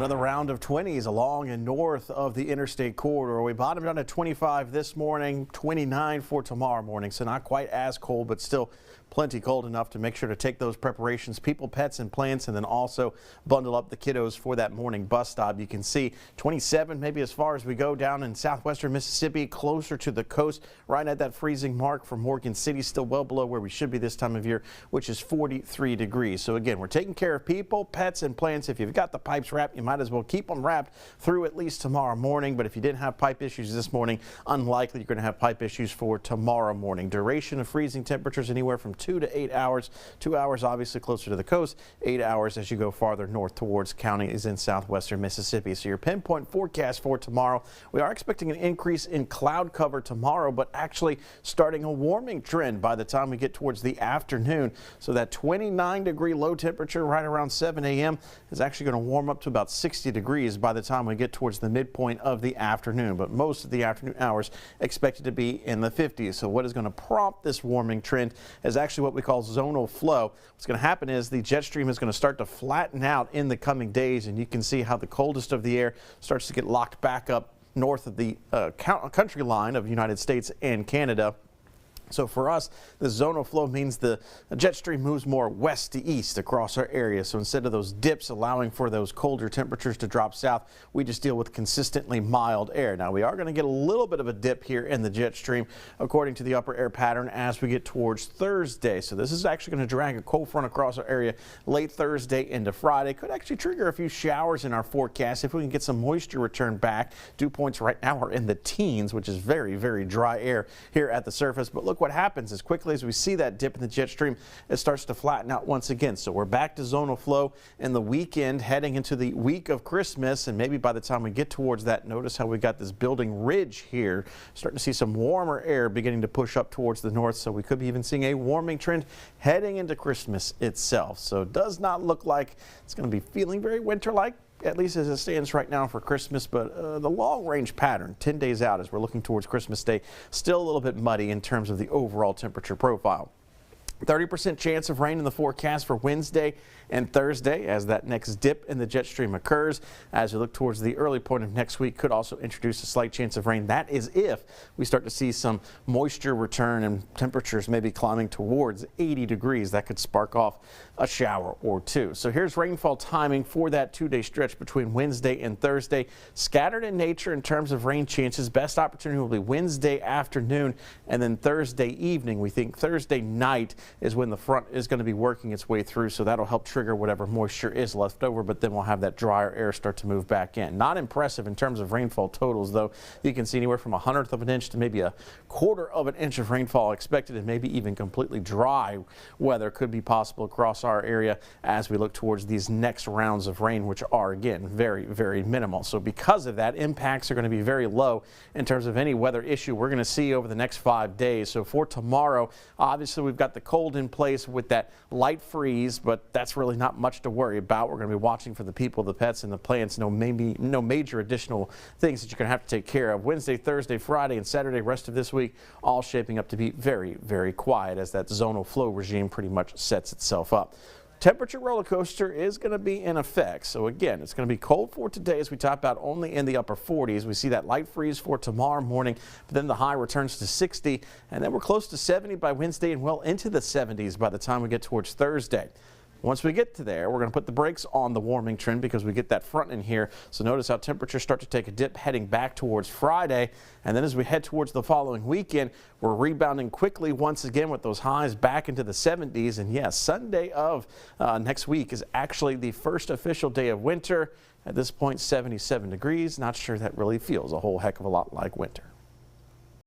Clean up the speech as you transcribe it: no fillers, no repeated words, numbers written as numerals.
Another round of 20s along and north of the interstate corridor. We bottomed out at 25 this morning, 29 for tomorrow morning. So not quite as cold, but still plenty cold enough to make sure to take those preparations, people, pets, and plants, and then also bundle up the kiddos for that morning bus stop. You can see 27 maybe as far as we go down in southwestern Mississippi, closer to the coast, right at that freezing mark for Morgan City, still well below where we should be this time of year, which is 43 degrees. So again, we're taking care of people, pets, and plants. If you've got the pipes wrapped, you might as well keep them wrapped through at least tomorrow morning. But if you didn't have pipe issues this morning, unlikely you're going to have pipe issues for tomorrow morning. Duration of freezing temperatures anywhere from 2 to 8 hours. 2 hours obviously closer to the coast, 8 hours as you go farther north towards counties in southwestern Mississippi. So your pinpoint forecast for tomorrow, we are expecting an increase in cloud cover tomorrow, but actually starting a warming trend by the time we get towards the afternoon. So that 29-degree low temperature right around 7 a.m. is actually going to warm up to about 60 degrees by the time we get towards the midpoint of the afternoon. But most of the afternoon hours expected to be in the 50s. So what is going to prompt this warming trend is actually what we call zonal flow. What's going to happen is the jet stream is going to start to flatten out in the coming days, and you can see how the coldest of the air starts to get locked back up north of the country line of the United States and Canada. So for us, the zonal flow means the jet stream moves more west to east across our area. So instead of those dips allowing for those colder temperatures to drop south, we just deal with consistently mild air. Now we are going to get a little bit of a dip here in the jet stream according to the upper air pattern as we get towards Thursday. So this is actually going to drag a cold front across our area late Thursday into Friday. Could actually trigger a few showers in our forecast if we can get some moisture returned back. Dew points right now are in the teens, which is very, very dry air here at the surface. But look what happens as quickly as we see that dip in the jet stream, it starts to flatten out once again. So we're back to zonal flow in the weekend, heading into the week of Christmas, and maybe by the time we get towards that, notice how we got this building ridge here, starting to see some warmer air beginning to push up towards the north. So we could be even seeing a warming trend heading into Christmas itself. So it does not look like it's going to be feeling very winter-like, at least as it stands right now for Christmas, but the long-range pattern 10 days out as we're looking towards Christmas Day, still a little bit muddy in terms of the overall temperature profile. 30% chance of rain in the forecast for Wednesday and Thursday as that next dip in the jet stream occurs. As we look towards the early point of next week, could also introduce a slight chance of rain. That is if we start to see some moisture return and temperatures maybe climbing towards 80 degrees. That could spark off a shower or two. So here's rainfall timing for that 2-day stretch between Wednesday and Thursday. Scattered in nature in terms of rain chances. Best opportunity will be Wednesday afternoon and then Thursday evening. We think Thursday night is when the front is going to be working its way through, so that'll help trigger whatever moisture is left over, but then we'll have that drier air start to move back in. Not impressive in terms of rainfall totals, though. You can see anywhere from 1/100 of an inch to maybe 1/4 of an inch of rainfall expected, and maybe even completely dry weather could be possible across our area as we look towards these next rounds of rain, which are, again, very, very minimal. So because of that, impacts are going to be very low in terms of any weather issue we're going to see over the next 5 days. So for tomorrow, obviously we've got the cold in place with that light freeze, but that's really not much to worry about. We're going to be watching for the people, the pets, and the plants. No major additional things that you're going to have to take care of. Wednesday, Thursday, Friday, and Saturday, rest of this week, all shaping up to be very, very quiet as that zonal flow regime pretty much sets itself up. Temperature roller coaster is going to be in effect. So again, it's going to be cold for today as we top out only in the upper 40s. We see that light freeze for tomorrow morning, but then the high returns to 60, and then we're close to 70 by Wednesday and well into the 70s by the time we get towards Thursday. Once we get to there, we're going to put the brakes on the warming trend because we get that front in here. So notice how temperatures start to take a dip heading back towards Friday. And then as we head towards the following weekend, we're rebounding quickly once again with those highs back into the 70s. And yes, Sunday of next week is actually the first official day of winter. At this point, 77 degrees. Not sure that really feels a whole heck of a lot like winter.